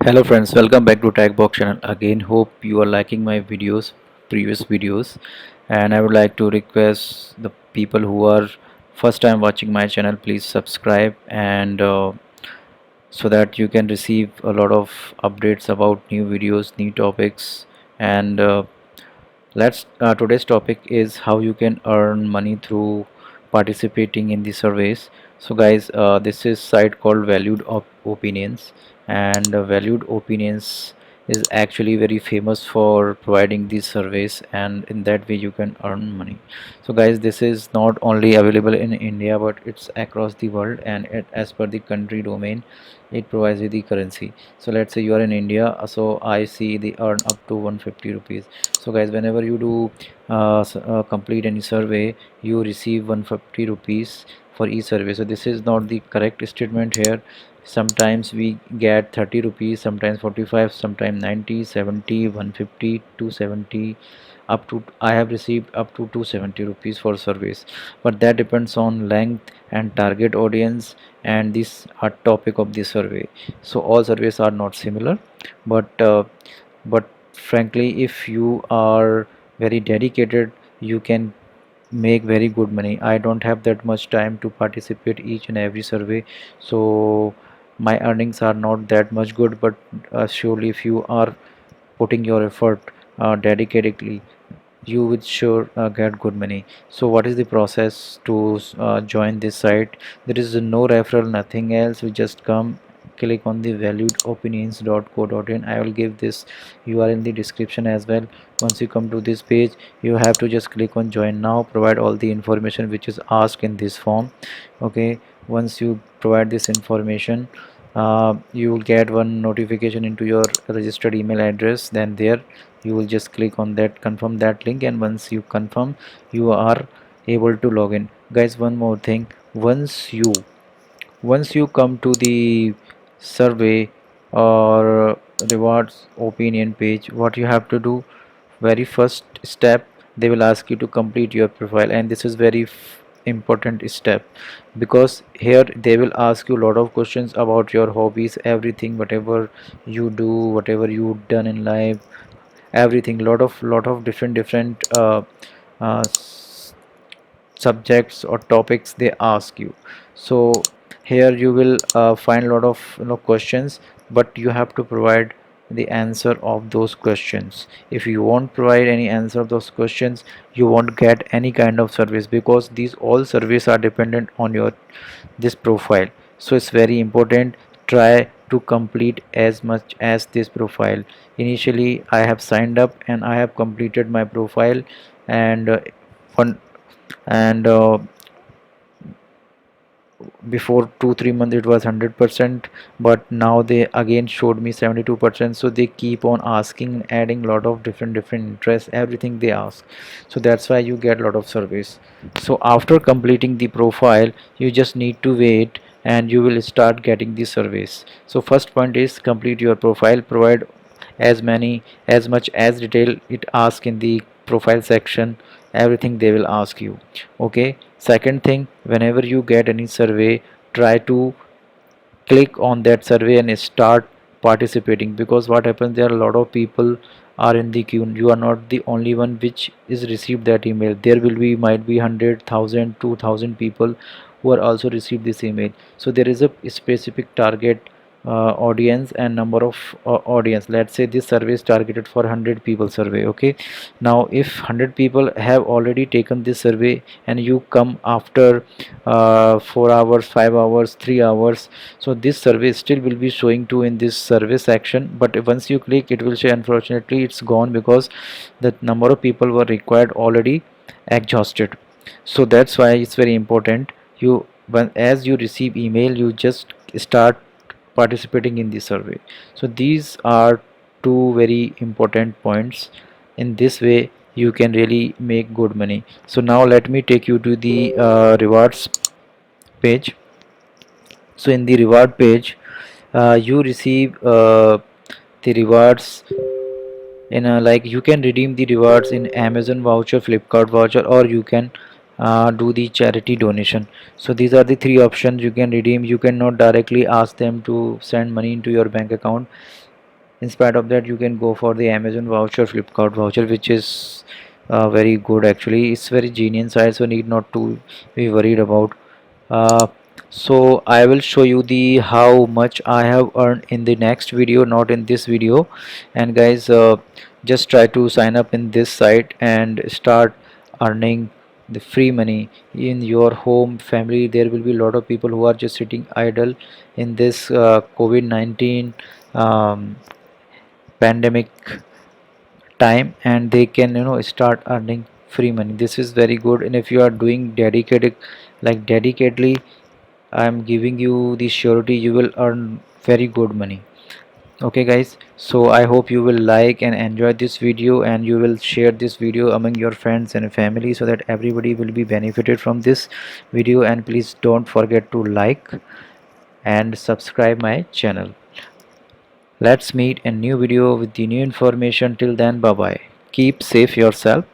Hello friends, welcome back to TechBox channel again. Hope you are liking my previous videos, and I would like to request the people who are first time watching my channel, please subscribe and so that you can receive a lot of updates about new videos, new topics, and let's today's topic is how you can earn money through participating in the surveys. So guys, this is site called Valued Opinions, and Valued Opinions is actually very famous for providing these surveys, and in that way you can earn money. So guys, this is not only available in India but it's across the world, and as per the country domain it provides you the currency. So let's say you are in India, so I see the earn up to 150 rupees. So guys, whenever you do complete any survey, you receive 150 rupees for each survey. So this is not the correct statement here. Sometimes we get 30 rupees, sometimes 45, sometimes 90, 70, 150, 270, up to I have received up to 270 rupees for surveys, but that depends on length and target audience and this topic of the survey. So all surveys are not similar, but frankly, if you are very dedicated, you can make very good money. I don't have that much time to participate each and every survey, so my earnings are not that much good, but surely if you are putting your effort dedicatedly, you will sure get good money. So what is the process to join this site? There is no referral, nothing else. You just come, click on the valuedopinions.co.in. I will give this URL in the description as well. Once you come to this page, you have to just click on join now, provide all the information which is asked in this form. Okay, once you provide this information, you will get one notification into your registered email address. Then there you will just click on that, confirm that link, and once you confirm, you are able to log in. Guys, one more thing, once you come to the survey or rewards opinion page, what you have to do, very first step, they will ask you to complete your profile, and this is very important step, because here they will ask you a lot of questions about your hobbies, everything, whatever you do, whatever you've done in life, everything, lot of different uh, subjects or topics they ask you. So here you will find a lot of questions, but you have to provide the answer of those questions. If you won't provide any answer of those questions, you won't get any kind of service, because these all services are dependent on your this profile. So it's very important, try to complete as much as this profile. Initially I have signed up and I have completed my profile, and one and before 2-3 months it was 100%, but now they again showed me 72%. So they keep on asking, adding lot of different interests, everything they ask. So that's why you get a lot of surveys. So after completing the profile, you just need to wait and you will start getting the surveys. So first point is complete your profile, provide as much as detail it asks in the profile section, everything they will ask you. Okay, second thing, whenever you get any survey, try to click on that survey and start participating, because what happens, there are a lot of people are in the queue. You are not the only one which is received that email. There will be, might be 100,000, 2,000 people who are also received this email. So there is a specific target audience and number of audience. Let's say this survey is targeted for 100 people survey. Okay, now if 100 people have already taken this survey and you come after 4 hours, 5 hours, 3 hours, so this survey still will be showing to in this survey section, but once you click, it will say unfortunately it's gone, because the number of people were required already exhausted. So that's why it's very important, you, when as you receive email, you just start participating in the survey. So these are two very important points. In this way you can really make good money. So now let me take you to the rewards page. So in the reward page, you receive the rewards in like you can redeem the rewards in Amazon voucher, Flipkart voucher, or you can do the charity donation. So these are the three options you can redeem. You cannot directly ask them to send money into your bank account. In spite of that, you can go for the Amazon voucher, Flipkart voucher, which is very good actually. It's very genius site, so need not to be worried about. uh, so I will show you the how much I have earned in the next video, not in this video. And guys, just try to sign up in this site and start earning the free money in your home family. There will be a lot of people who are just sitting idle in this COVID-19 um, pandemic time, and they can start earning free money. This is very good, and if you are doing dedicated, like dedicatedly, I'm giving you the surety you will earn very good money. Okay guys, so I hope you will like and enjoy this video, and you will share this video among your friends and family so that everybody will be benefited from this video. And please don't forget to like and subscribe my channel. Let's meet in new video with the new information. Till then, bye bye. Keep safe yourself.